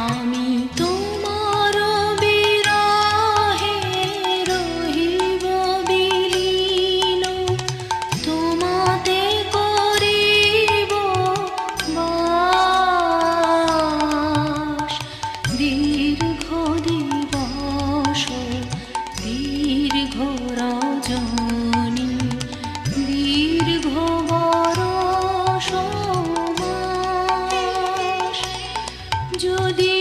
আমি তোমার বিরহে রহিব বিলীন, তোমাতে করিব বাস। দীর্ঘ দিবস দীর্ঘ রজনী দীর্ঘ বরষ মাস, যদি